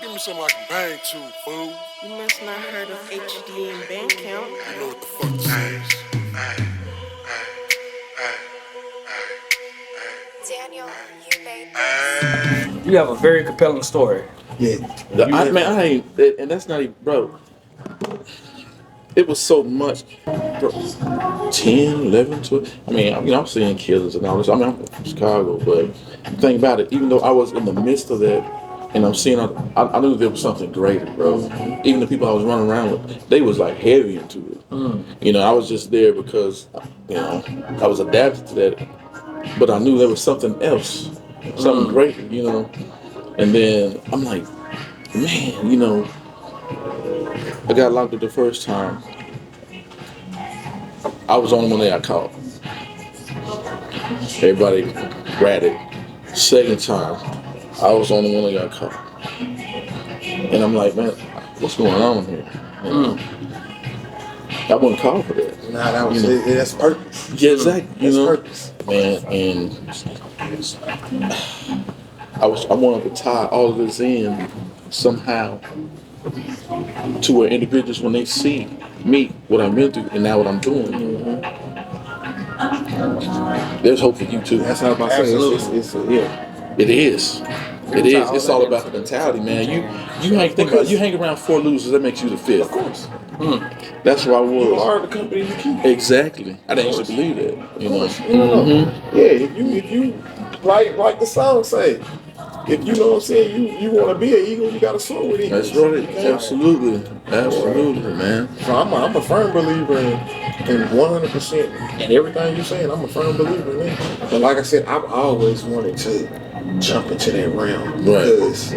Give me something I can bang to, fool. You must not heard of HD and band count. You know what the fuck this is. Daniel, you made this. You have a very compelling story. Yeah. I ain't, and that's not even, bro. It was so much, bro. 10, 11, 12. I mean, I'm seeing killers and all this. I mean, I'm from Chicago, but the thing about it, even though I was in the midst of that, and I'm seeing, I knew there was something greater, bro. Even the people I was running around with, they was like heavy into it. You know, I was just there because, you know, I was adapted to that, but I knew there was something else, something greater, you know. And then I'm like, man, you know, I got locked up the first time. I was the only one that got caught. Everybody ratted. Second time, I was the only one that got caught. And I'm like, man, what's going on here? I wasn't called for that. Nah, that was that's purpose. Yeah, exactly. That's purpose. Man, and I wanted to tie all of this in somehow to where individuals, when they see me, what I've been through, and now what I'm doing, there's hope for you too. That's how I say it's It is. It is. It's all about the mentality, man. You hang around 4 losers, that makes you the 5th. Of course. That's where I was. You are the company you keep. Exactly. I didn't actually believe that. You know. Yeah, if you like the song say, if you know what I'm saying, you want to be an eagle, you got to soar with eagles. That's right. Absolutely, man. So I'm a firm believer in 100%. And everything you're saying, I'm a firm believer in it. But like I said, I've always wanted to jump into that realm because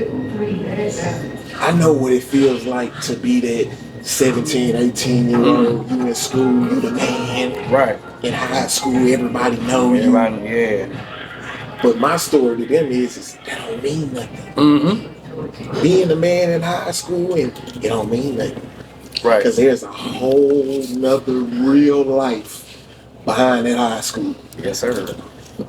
I know what it feels like to be that 17, 18-year-old. You in school, you the man. Right. In high school, everybody know you. Yeah. But my story to them is that don't mean nothing. Being a man in high school, and it don't mean nothing. Right. Because there's a whole nother real life behind that high school. Yes, sir.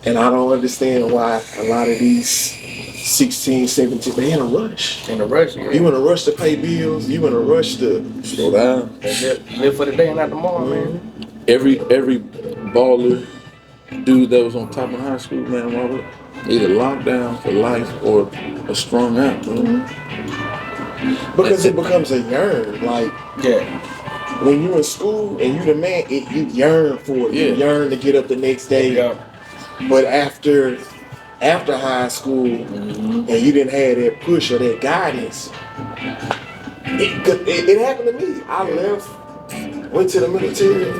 And I don't understand why a lot of these 16, 17, they're in a rush. In a rush, yeah. You in a rush to pay bills. You in a rush to Slow down. Live for the day and not tomorrow, man. Every baller dude that was on top of high school, man, Robert, either locked down for life or strung out, bro. because it becomes a yearn. Like, when you in school and you the man, you yearn for it. You yearn to get up the next day. Yeah. But after high school and you didn't have that push or that guidance, it happened to me. I left, went to the military, and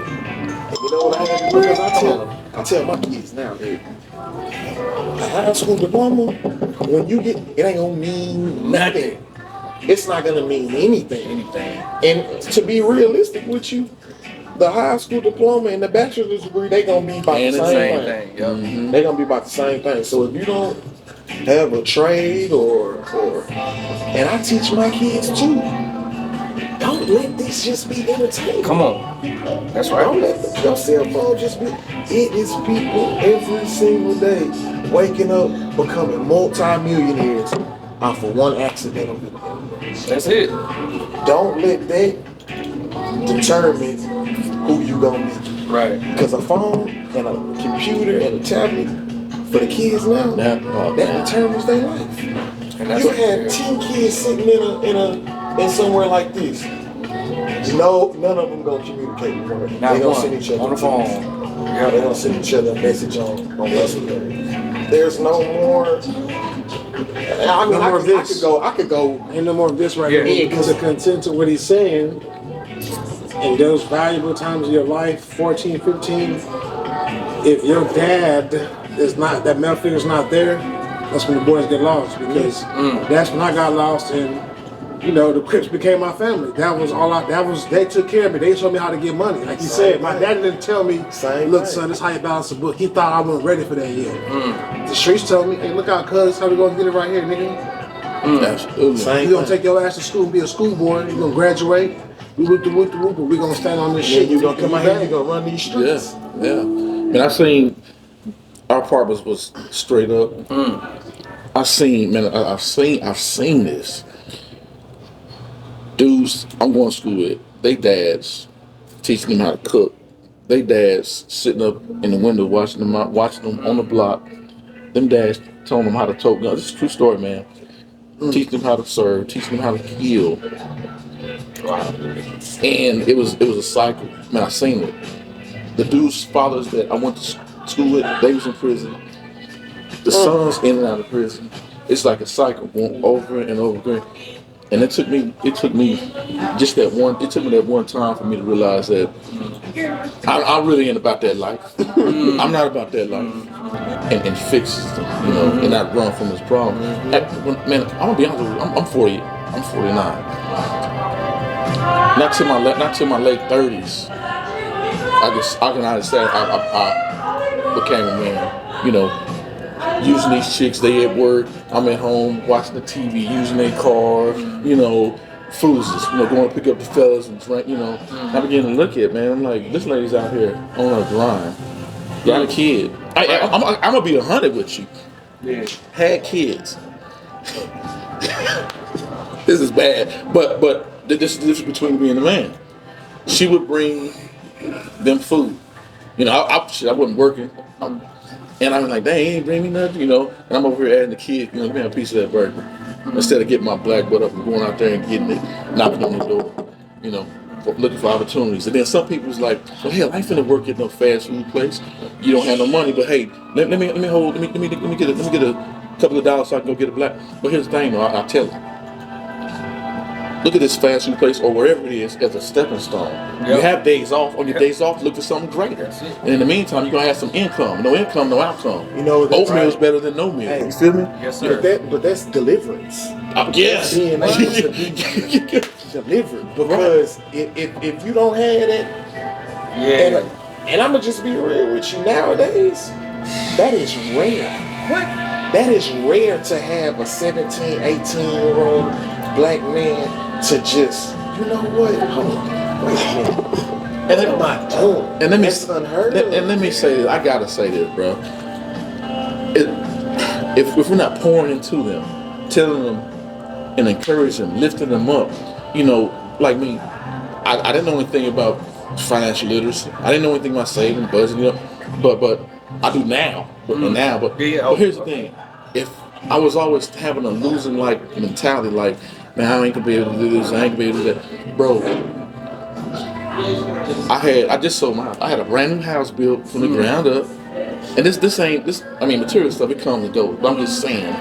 you know what I had to do? Because I tell my kids now, dude, a high school diploma, when you get, it ain't gonna mean nothing. It's not gonna mean anything. And to be realistic with you, the high school diploma and the bachelor's degree, they gonna be about the same thing. They gonna be about the same thing. So if you don't have a trade or and I teach my kids too, don't let this just be entertainment. Come on. That's right. Don't let your cell phone just be. It is people every single day waking up, becoming multi-millionaires off of one accidental video. That's it. Don't let that determine who you gonna be. Right. Because a phone and a computer and a tablet for the kids now, that determines their life. And that's You had 10 kids sitting in somewhere like this. No, none of them gonna communicate with one another. They gonna send each other on the phone. Yeah, they gonna send each other a message on Messenger. There's no more. I mean, I could go. Ain't no more of this right here. Because to content to what he's saying, in those valuable times of your life, 14, 15, if your dad is not, that male figure's not there, that's when the boys get lost. Because that's when I got lost and, you know, the Crips became my family. That was all they took care of me. They showed me how to get money. Like you said, my dad didn't tell me, look, son, this is how you balance a book. He thought I wasn't ready for that yet. The streets told me, hey, look out, cuz, how we gonna get it right here, nigga? Absolutely. You gonna take your ass to school and be a schoolboy. You gonna graduate. We gonna stand on this shit. You gonna come out here. You gonna run these streets. Yeah. And I seen our part was straight up. I've seen this. dudes I'm going to school with, they dads teaching them how to cook. They dads sitting up in the window watching them on the block. Them dads telling them how to tote guns. This is a true story, man. Teaching them how to serve, teaching them how to kill. And it was a cycle. Man, I seen it. The dudes' fathers that I went to school with, they was in prison. The sons in and out of prison. It's like a cycle going over and over again. And it took me that one time for me to realize that I really ain't about that life. I'm not about that life. And fix it, and not run from this problem. Man, I'm gonna be honest with you, I'm 40, I'm 49. Not till my late 30s. I can honestly say I became a man. Using these chicks, they at work, I'm at home watching the TV, using their car, fools, going to pick up the fellas and drink, I begin to look at, man, I'm like, this lady's out here on her grind. Got a kid. I'm gonna be 100 with you. Yeah. Had kids. This is bad, but this is the difference between me and the man. She would bring them food. I wasn't working, and I'm like, dang, he ain't bring me nothing, and I'm over here adding the kid, give me a piece of that burger. Instead of getting my black butt up and going out there and getting it, knocking on the door, looking for opportunities. And then some people's like, well, hell, I ain't finna work at no fast food place. You don't have no money, but hey, let me get a couple of dollars so I can go get a black. But here's the thing, though, I tell them, look at this fast food place or wherever it is as a stepping stone. Yep. You have days off. On your days off, look for something greater. And in the meantime, you're gonna have some income. No income, no outcome. Oatmeal is better than no meal. Hey, you feel me? Yes, sir. But that's deliverance. Yes. Being able to be delivered. Because if you don't have that, and I'm gonna just be real with you, nowadays, that is rare. What? That is rare to have a 17, 18-year-old black man to just, you know what? Hold on. Wait a minute. And that's unheard of. And let me say this. I gotta say this, bro. If we're not pouring into them, telling them and encouraging them, lifting them up, like me, I didn't know anything about financial literacy. I didn't know anything about saving, budgeting, but I do now. But here's the thing: if I was always having a losing mentality, like, man, I ain't gonna be able to do this, I ain't gonna be able to do that, bro. I just sold my house. I had a brand new house built from the ground up, and this material stuff, it comes and goes. But I'm just saying,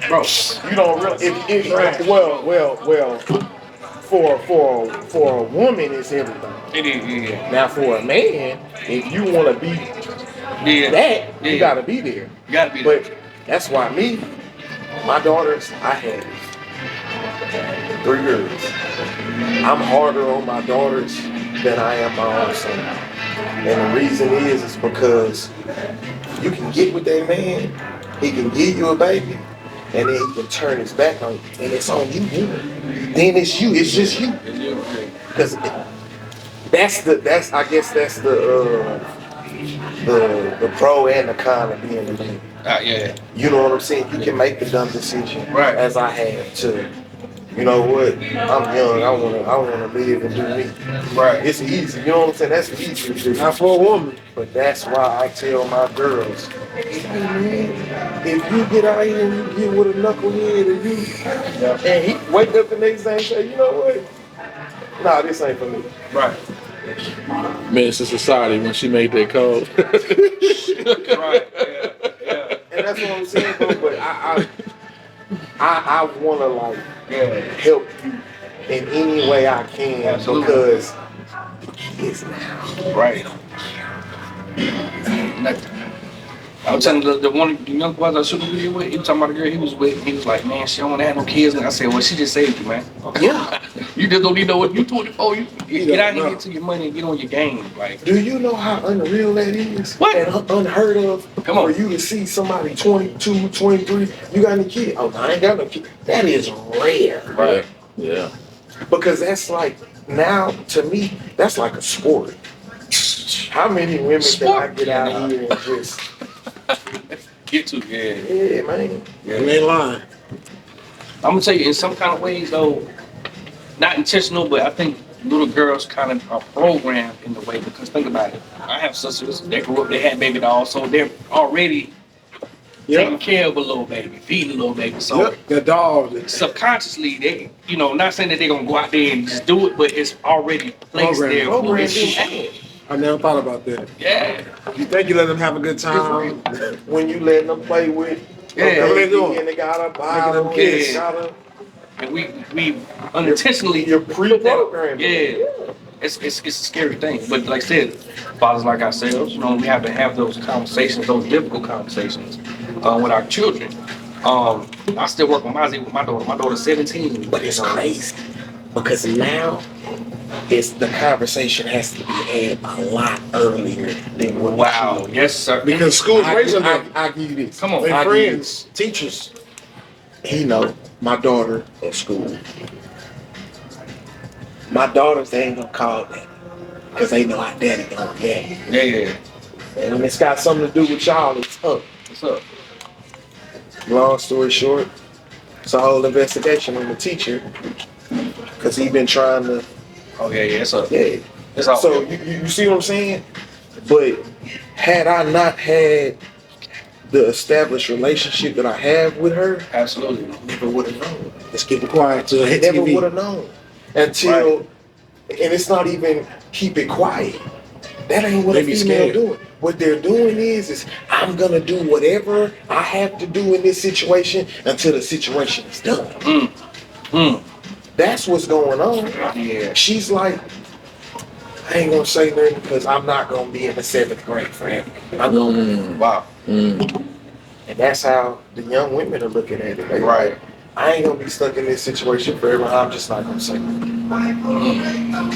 bro, you don't really. Well. For a woman, it's everything. It is, yeah. Now, for a man, if you want to be you gotta be there. You gotta be there. But that's why my daughters, I had 3 girls. I'm harder on my daughters than I am my own son. And the reason is because you can get with that man, he can give you a baby, and then he can turn his back on you, and it's on you. Then it's you. It's just you. Because that's the pro and the con of being a man. Yeah. You know what I'm saying? You can make the dumb decision, right? As I have to. You know what? I'm young. I wanna live and do me. Right. It's easy. You know what I'm saying? That's easy to do. Not for a woman. But that's why I tell my girls, hey man, if you get out here and you get with a knucklehead and he wake up the next day and say, you know what? Nah, this ain't for me. Right. Man, it's a society when she made that call. Right. Yeah. And that's what I'm saying, bro. But I wanna help you in any way I can. Absolutely. Because the kids now. Right. I was telling the young boys I was shooting video with, he was talking about the girl he was with, he was like, man, she don't want to have no kids. And I said, well, she just saved you, man. Yeah. You just don't need to know what you 24. You get out here, get to your money, and get on your game. Like, do you know how unreal that is? What? And unheard of. Come on. For you to see somebody 22, 23, you got any kid? Oh, no, I ain't got no kid. That is rare. Right. Yeah. Because that's like, now, to me, that's like a sport. How many women can I get out here and just get to? Yeah, man. Yeah. You ain't lying. I'm gonna tell you, in some kind of ways though, not intentional, but I think little girls kind of are programmed in the way, because think about it. I have sisters, they grew up, they had baby dolls, so they're already taking care of a little baby, feeding a little baby. So the dog. subconsciously, they, not saying that they're gonna go out there and just do it, but it's already placed there. I never thought about that. Yeah. You think you let them have a good time when you letting them play with? Yeah. What they doing? And they got a bottle. And we unintentionally you're pre-programmed. Yeah. It's a scary thing. But like I said, fathers like ourselves, we have to have those conversations, those difficult conversations with our children. I still work on my daughter. My daughter's 17. But it's crazy because now the conversation has to be had a lot earlier than what. Wow. Yes, sir. Because school's raising them. I give you this. Come on. Their friends, teachers. My daughter at school. My daughters, they ain't gonna call that because they know how daddy gonna react. Yeah. And when it's got something to do with y'all, it's up. What's up? Long story short, it's a whole investigation on the teacher because he been trying to. Oh yeah, it's up. Yeah. It's all So you see what I'm saying? But had I not had the established relationship that I have with her, absolutely, I never would have known. Let's keep it quiet till I hit never TV. would have known until, and it's not even keep it quiet. That ain't what They a be female scared. doing. What they're doing is I'm gonna do whatever I have to do in this situation until the situation is done. That's what's going on. Yeah. She's like, I ain't gonna say nothing because I'm not gonna be in the 7th grade forever. I'm gonna Wow. And that's how the young women are looking at it. They Right. like, I ain't gonna be stuck in this situation forever. I'm just not gonna say nothing.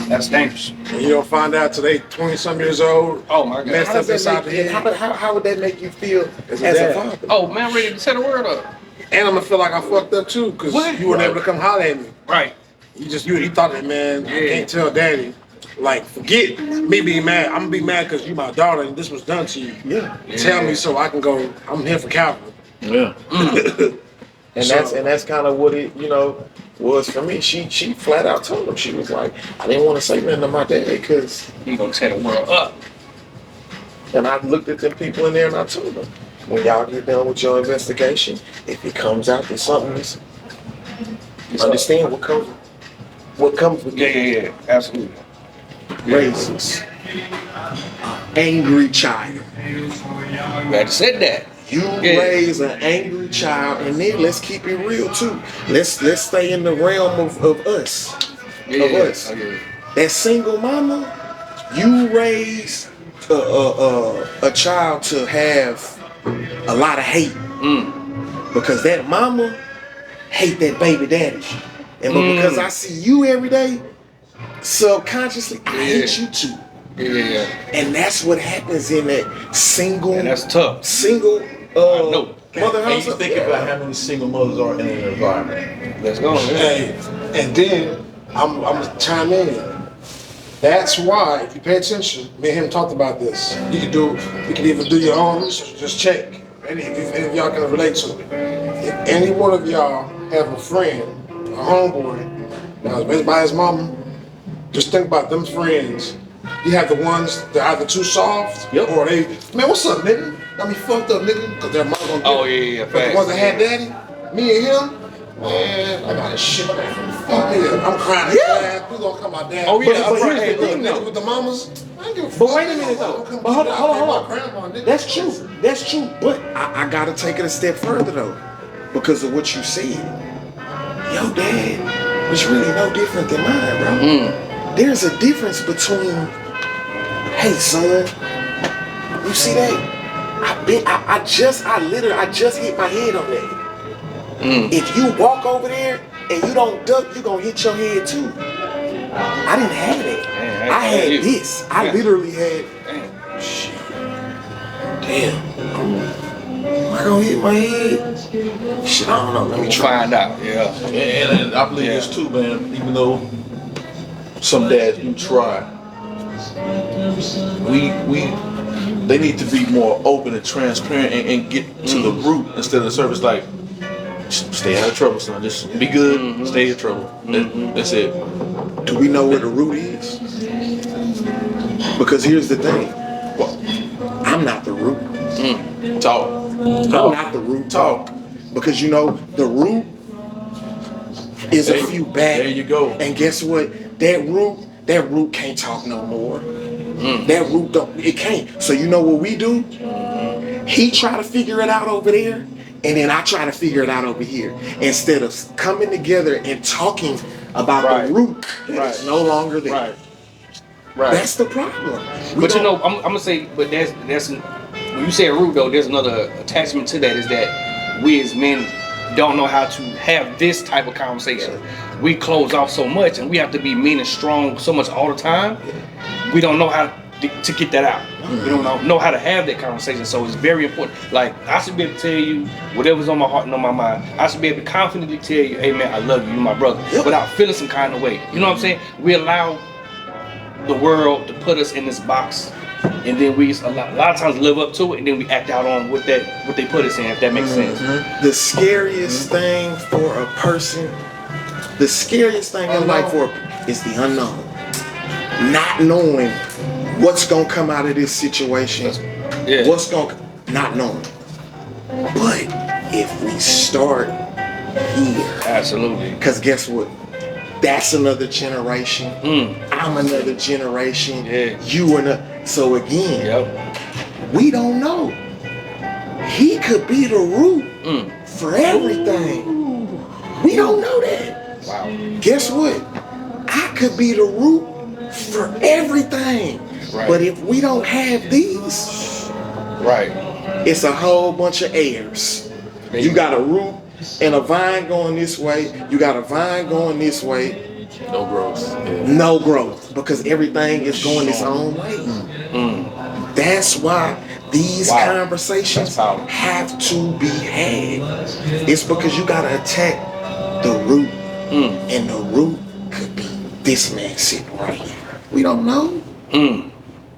That's dangerous. And you don't find out till they 20-some years old. Oh my God. Messed up inside the head. How would that make you feel as a dad. father? Oh man, I'm ready to set the word up. And I'm gonna feel like I fucked up too, because you weren't able to come holler at me. Right. You thought that, man, I Yeah. can't tell daddy. Like, forget me being mad. I'm gonna be mad because you my daughter and this was done to you. Yeah. Tell me so I can go, I'm here for Calvin. Yeah. And that's kind of what it, was for me. She flat out told him, she was like, I didn't want to say nothing to my dad because, He gonna tear the world up. and I looked at them people in there and I told them, when y'all get done with your investigation, if it comes out that something is, understand what comes with Yeah. Absolutely. raises angry child. Glad you said that. You raise an angry child, and then let's keep it real too. Let's stay in the realm of us. That single mama, you raise a child to have a lot of hate because that mama hate that baby daddy, and but because I see you every day, subconsciously I hate you too. Yeah. And that's what happens in that single. And that's tough. Single know. mother And house. you think about how many single mothers are in an environment. Let's go. Hey, and then I'm gonna chime in. That's why, if you pay attention, me and him talked about this. You can either do your own research, just check. And if any of y'all can relate to it. If any one of y'all have a friend, a homeboy, that was raised by his mama, just think about them friends. You have the ones that are either too soft, or they, man, what's up, nigga? I mean, fucked up, nigga, because their mama gonna Oh do it. yeah. But the ones that had daddy, me and him, man, I got a shit, man. Fuck yeah, I'm crying. Yeah. We gonna come out dad. Oh, yeah, but right. here's the thing, Hey, nigga, with the mamas, I ain't give a fuck. But wait a minute though. But hold on. Grandma, nigga. That's true. That's true. But I gotta take it a step further though, because of what you said. Your dad was really no different than mine, bro. There's a difference between, hey son, you see that? I just hit my head on that. If you walk over there and you don't duck, you gonna hit your head too. I didn't have that. I had this. I literally had. Shit. Damn. Am I gonna hit my head? Shit, I don't know. Let me try. Find out. Yeah. And I believe this too, man. Even though some dads do try, they need to be more open and transparent and get to the root instead of the surface. Like, stay out of trouble, son. Just be good, stay out of trouble. That's it. Do we know where the root is? Because here's the thing. Well, I'm not the root. Talk. I'm not the root. Talk. Because you know, the root is a few back. There you go. And guess what? That root can't talk no more. That root it can't. So you know what we do? He try to figure it out over there, and then I try to figure it out over here. Instead of coming together and talking about the root that's no longer there. Right. That's the problem. But you know, I'm gonna say, but that's when you say a root though, there's another attachment to that is that we as men don't know how to have this type of conversation. We close off so much, and we have to be mean and strong so much all the time. We don't know how to get that out. We don't know how to have that conversation. So it's very important. Like, I should be able to tell you whatever's on my heart and on my mind. I should be able to confidently tell you, hey man, I love you, you're my brother, without feeling some kind of way. You know what I'm saying? We allow the world to put us in this box, and then we a lot of times live up to it, and then we act out on what they put us in, if that makes sense. The scariest thing for a person, the scariest thing in life is the unknown. Not knowing what's gonna come out of this situation. Not knowing. But if we start here, absolutely. Because guess what? That's another generation. I'm another generation. You another. So again, we don't know. He could be the root for everything. We don't know that. Wow. Guess what? I could be the root for everything. Right. But if we don't have these, it's a whole bunch of heirs. You got a root and a vine going this way. You got a vine going this way. No growth. No growth, because everything is going its own way. That's why these conversations have to be had. It's because you got to attack the root. And the root could be this man sitting right here. We don't know.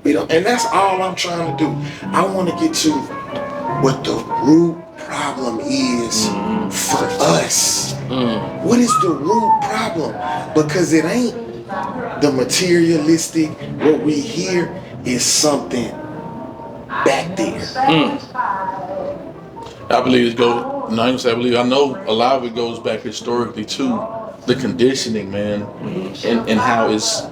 We don't, and that's all I'm trying to do. I want to get to what the root problem is for us. What is the root problem? Because it ain't the materialistic. What we hear is something back there. I believe it goes. No, I know a lot of it goes back historically to the conditioning, man, and how it's.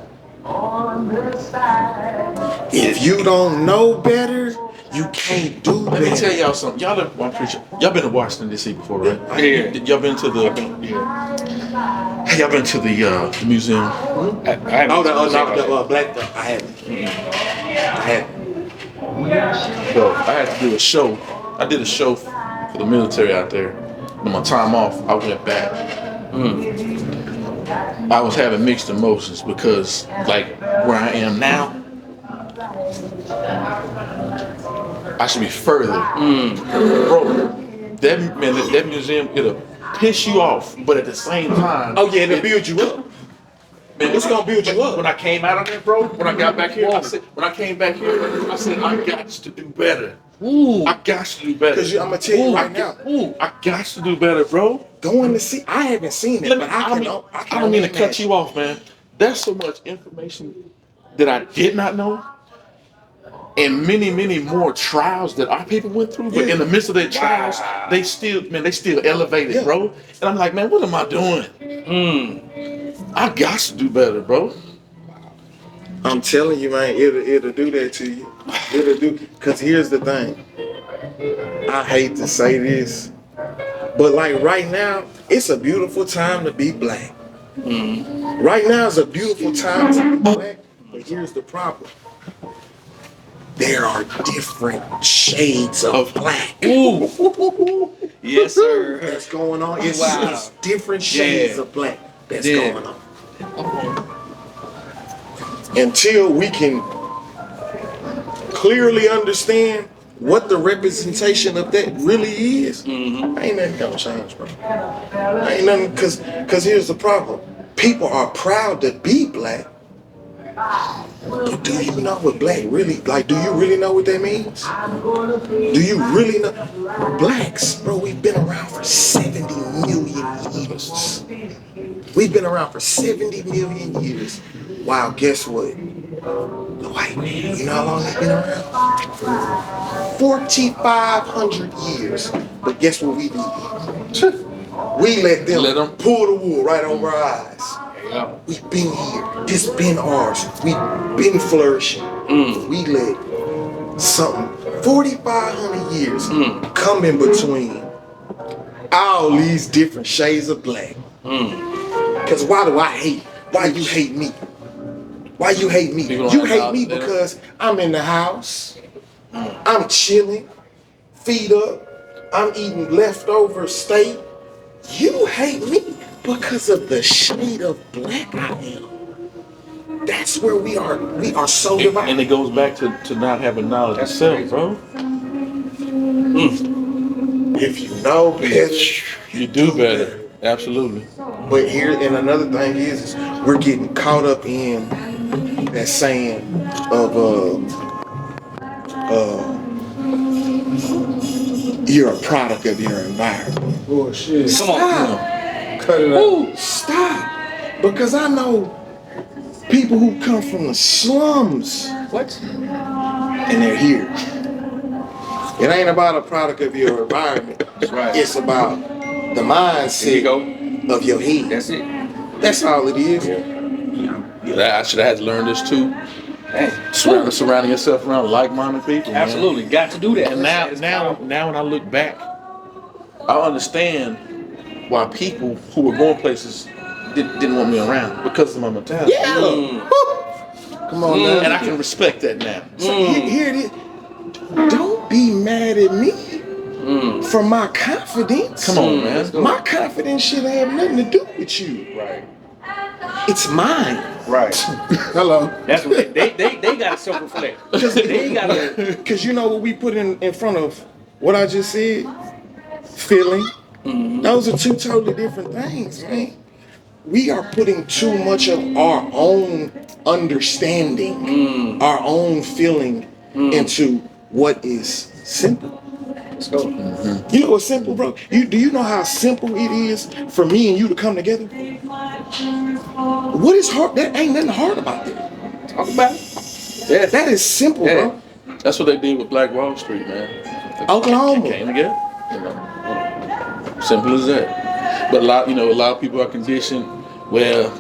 If you don't know better, you can't do Let better. me tell y'all something. Y'all been to Washington D.C. before, right? Yeah. Y'all been to the? Y'all been to the museum? The black dog. I haven't. So I had to do a show. I did a show for the military out there. On my time off, I went back. I was having mixed emotions because, like, where I am now, I should be further. Bro, that museum, it'll piss you off, but at the same time... Oh yeah, it'll build you up. Man, it's gonna build you up. When I came out of there, bro, when I got back here, I said, I got to do better. I got to do better. Because I'm going to tell you right now. I got to do better, bro. Going to see, I haven't seen it, but I don't mean to cut you off, man. There's so much information that I did not know, and many, many more trials that our people went through. But in the midst of their trials, they still elevated, bro. And I'm like, man, what am I doing? I got to do better, bro. I'm telling you, man, it'll do that to you. It'll do, because here's the thing. I hate to say this, but like right now, it's a beautiful time to be black. Right now is a beautiful time to be black, but here's the problem. There are different shades of black. Yes, sir. That's going on. It's different shades of black that's going on. Until we can clearly understand what the representation of that really is, ain't nothing gonna change, bro. Ain't nothing, because here's the problem. People are proud to be black, But do you know what black really, like, do you really know what that means? Do you really know? Blacks, bro, we've been around for 70 million years. We've been around for 70 million years. Wow, guess what? The white man, you know how long they've been around? 4,500 years. But guess what we did? We let them pull the wool right over our eyes. Yeah. We've been here. This been ours. We've been flourishing. We let something 4,500 years come in between all these different shades of black. Because why do I hate? Why you hate me? Why you hate me? You hate me because I'm in the house. I'm chilling, feet up. I'm eating leftover steak. You hate me because of the shade of black I am. That's where we are. We are so divided. And it goes back to not having knowledge of self, bro. If you know better, you do better. Absolutely. But here, and another thing is we're getting caught up in that saying of you're a product of your environment. Bullshit. Come on. Cut it out. Stop. Because I know people who come from the slums. What? And they're here. It ain't about a product of your environment. That's right. It's about the mindset of your head. That's it. That's all it is. I should have had to learn this too. Hey. Surrounding yourself around like-minded people. Absolutely. Man. Got to do that. And now when I look back, I understand why people who were going places didn't want me around because of my mentality. Yeah. Come on, man. And I can respect that now. So here it is. Don't be mad at me for my confidence. Come on, man. My confidence should have nothing to do with you. Right. It's mine. Right. Hello. That's what they got to self-reflect. They got to. Because you know what we put in front of what I just said? Feeling. Those are two totally different things, man. We are putting too much of our own understanding, our own feeling into what is simple. Let's go. You know what's simple, bro? Do you know how simple it is for me and you to come together? What is hard? That ain't nothing hard about that. Talk about it. Yeah. That is simple, bro. That's what they did with Black Wall Street, man. Oklahoma. Came together. You know, simple as that. But a lot of people are conditioned. Well,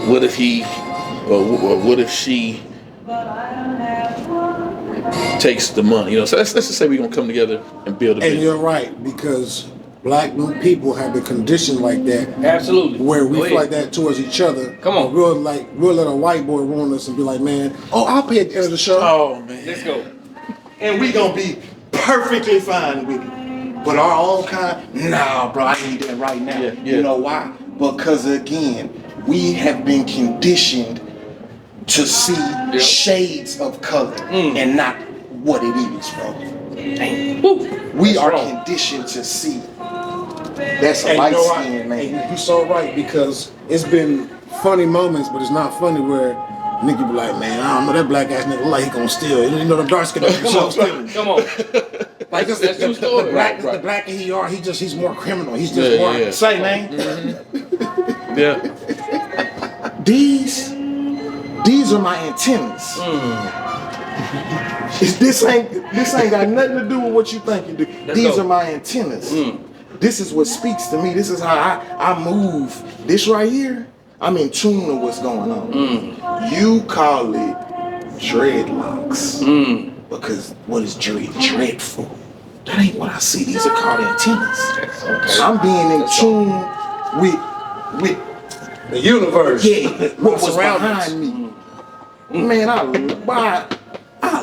what if he or what if she takes the money? So let's just say we're gonna come together and build a business. And you're right, because black people have been conditioned like that. Absolutely. Where we feel like that towards each other. Come on. We'll let a white boy ruin us and be like, man, I'll pay at the end of the show. Oh man. Let's go. And we gonna be perfectly fine with it. But our own kind, nah, bro, I need that right now. Yeah. You know why? Because again, we have been conditioned to see shades of color and not what it is, bro. We are conditioned to see. That's a light skin, man. And you're so right, because it's been funny moments, but it's not funny where nigga be like, man, I don't know, that black ass nigga like he gonna steal. You know, the dark skin nigga. Come on. Like that's true story. The blacker he's more criminal. He's just more. Say, man. Yeah. These are my antennas. This ain't got nothing to do with what you think you do. These are my antennas. This is what speaks to me. This is how I move. This right here, I'm in tune to what's going on. You call it dreadlocks. Because what is dreadful? That ain't what I see. These are called antennas. Okay. I'm being in tune with the universe. Yeah, what was behind me. Man, I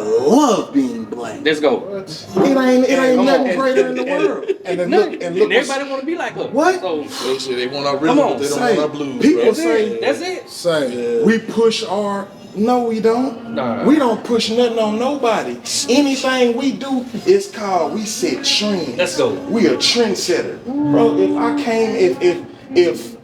love being black. Let's go. It ain't nothing greater in the world. And everybody want to be like us. What? So, They want our rhythm, but they don't want our blues. People bro. say that's it. we push our. No, we don't. Nah. We don't push nothing on nobody. Anything we do is called, we set trends. Let's go. We a trendsetter. Bro, if I came, if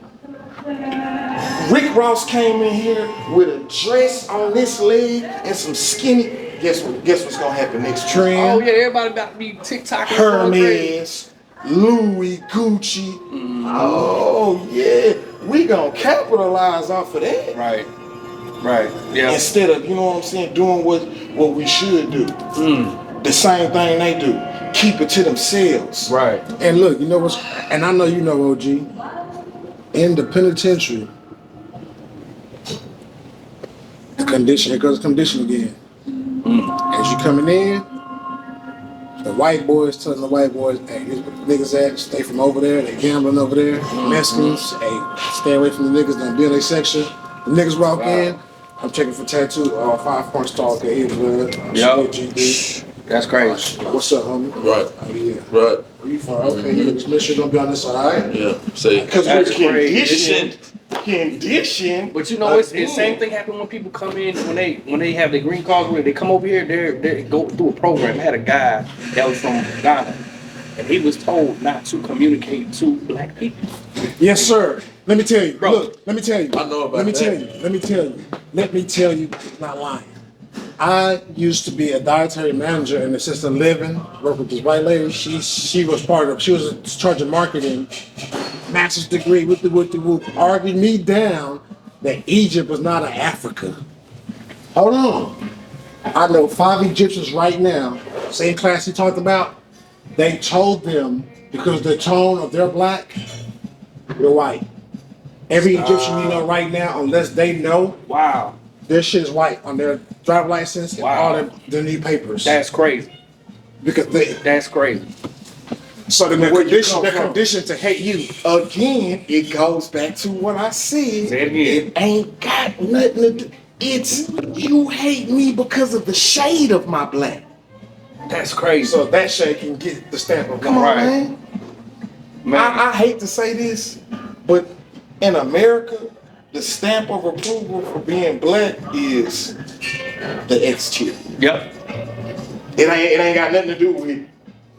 Rick Ross came in here with a dress on this leg and some skinny. Guess what's gonna happen next? Trend. Oh yeah, everybody about to be TikTok. Hermes, Louis, Gucci. Oh yeah, we gonna capitalize off of that. Right. Yeah. Instead of, you know what I'm saying, doing what we should do. The same thing they do. Keep it to themselves. Right. And look, you know what's, and I know you know, OG, in the penitentiary, the condition, here goes the condition again. As you coming in, the white boys telling the white boys, hey, here's where the niggas at, stay from over there, they gambling over there, Mexicans, hey, stay away from the niggas, don't be in their section. The niggas walk in, I'm checking for tattoo, 5 points tall, okay, here's blood, GD. That's crazy. What's up, homie? Right. Oh, yeah. Right. Where you from? Okay, you make sure don't be on this side, all right? Yeah. See. Because That's we're crazy. conditioned. But you know, it's the same thing happened when people come in when they have their green cards. When they come over here, they go through a program. I had a guy that was from Ghana, and he was told not to communicate to black people. Yes, sir. Let me tell you. Bro. Look, let me tell you. I know about Let me that. tell you. Let me tell you, not lying. I used to be a dietary manager in assisted living, work with this white lady. She was in charge of marketing, master's degree, whoop, argued me down that Egypt was not an Africa. Hold on. I know 5 Egyptians right now, same class he talked about, they told them because the tone of their black, they're white. Every Egyptian you know right now, unless they know, Wow, their shit is white on their driver's license and all their new papers. that's crazy. Because That's crazy. so they're conditioned to hate you. Again, it goes back to what I said. Say it again. It ain't got nothing to do. It's you hate me because of the shade of my black. That's crazy. So that shit can get the stamp of Come on, Right. man. I hate to say this, but in America, the stamp of approval for being black is the X tier. Yep. It ain't got nothing to do with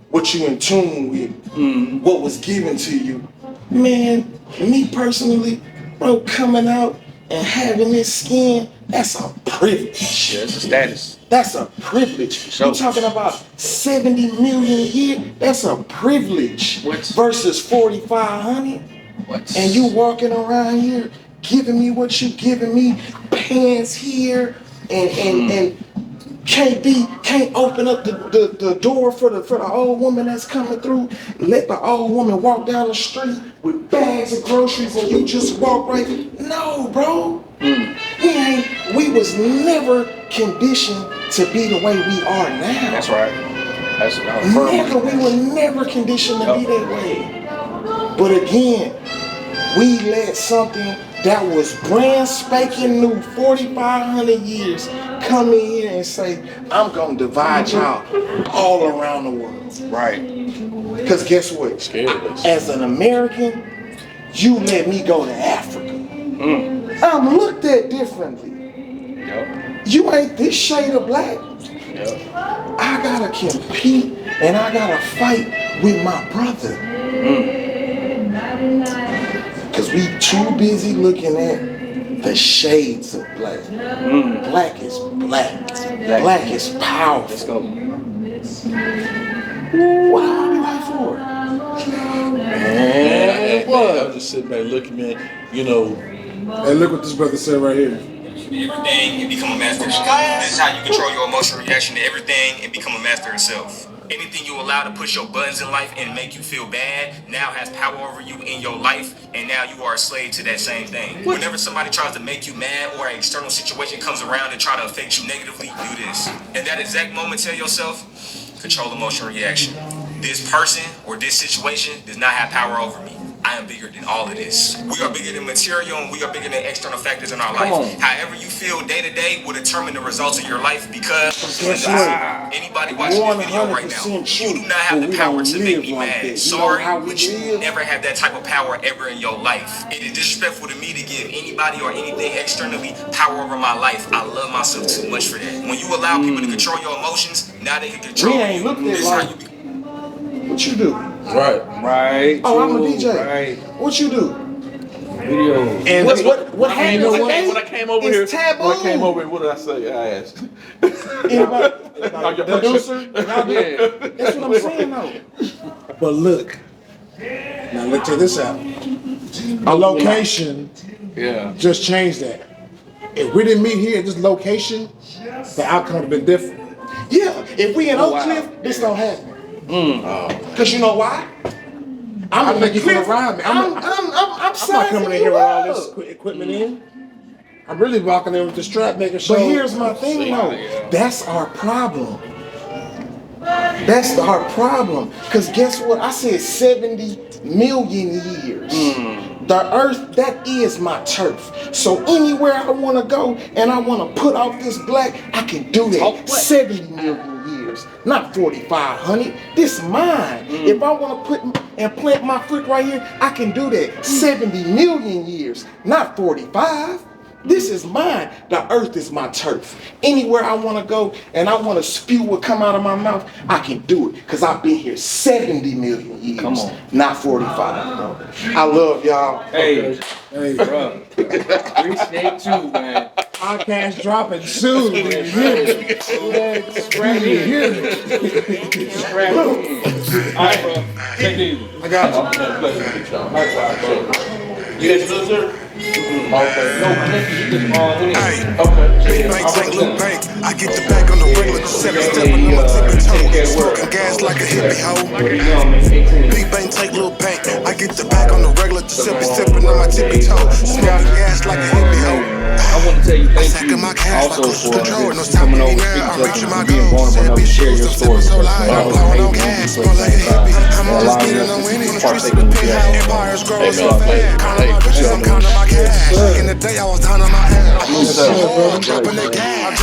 what you in tune with, what was given to you. Man, me personally, bro, coming out and having this skin, that's a privilege. Yeah, it's a status. That's a privilege. Sure. You're talking about 70 million a year, that's a privilege. What? Versus 4,500. What? And you walking around here giving me what you giving me, pants here, and can't open up the door for the old woman that's coming through. Let the old woman walk down the street with bags of groceries and you just walk right. No, bro. We was never conditioned to be the way we are now. That's right. Never, we were never conditioned to be that way. But again, we let something that was brand spanking new, 4,500 years, come in here and say, I'm gonna divide y'all all around the world. Right. Because guess what? Scared of us. As an American, you let me go to Africa. I'm looked at differently. Yep. You ain't this shade of black. Yep. I gotta compete and I gotta fight with my brother. Because we too busy looking at the shades of black. Black is black. Black is powerful. Let's go. What am I white for? Man, I was just sitting back looking, man. You know, And look what this brother said right here. Everything and become a master of self. This is how you control your emotional reaction to everything and become a master of self. Anything you allow to push your buttons in life and make you feel bad now has power over you in your life, and now you are a slave to that same thing. Whenever somebody tries to make you mad or an external situation comes around and try to affect you negatively, do this. In that exact moment, tell yourself, control emotional reaction. This person or this situation does not have power over me. I am bigger than all of this. We are bigger than material and we are bigger than external factors in our life. However you feel day to day will determine the results of your life because anybody watching this video right now, you do not have the power to make me mad. Sorry, but you never have that type of power ever in your life. It is disrespectful to me to give anybody or anything externally power over my life. I love myself too much for that. When you allow people to control your emotions, now they can control We ain't looked you. at This is how like- you be. What you do? right. Right. Oh, I'm a true, DJ. Right. What you do? Videos. And what You happens know today when I came over here, is taboo. when I came over here, what did I say? I asked. Anybody, Your producer, y'all yeah. that's what I'm saying though. But look, now look, check this out. Our location Yeah. just changed that. If we didn't meet here at this location, the outcome would have been different. Yeah, if we in Oak wow. Cliff, this don't happen. Cause you know why? I'm in think the you can Cliff. ride me. I'm I'm not sizing coming in you here with all this up. equipment in. I'm really walking in with the strap, making sure. But here's my thing though. That's our problem. That's our problem. Cause guess what? I said 70 million years. The earth, that is my turf. So anywhere I want to go and I want to put off this black, I can do that. 70 million years, not 4,500. This mine. If I want to put and plant my foot right here, I can do that. 70 million years, not 45. This is mine. The earth is my turf. Anywhere I want to go and I want to spew what come out of my mouth, I can do it. Because I've been here 70 million years. Come on. Not 45. I love y'all. Hey, Hey, bro. Appreciate you, man. podcast dropping soon. You hear me? Scrap in. You hear me? Scrap in. All right, bro. Take it easy. I got you. Likewise, bro. You guys good, sir? Okay. No, you just Hey, okay. Bank St. Luke Bank. I get the bag on the regular, stepping on my tippy toe. Smoking gas like a hippie hoe. Big bank, take little bank. I get the bag on the regular, sipping on my tippy toe. Smoking gas like a hippie hoe. I want to tell you thank you also for just coming over, speaking to us, and being vulnerable enough to share your story with us. Man, I was amazing. And allowing us to partake in the Empires grow Hey, so man, fast. hey, for sure, I'm man. counting my cash. In the day I was down on my ass. Yes, sir, brother. Dropping that gas.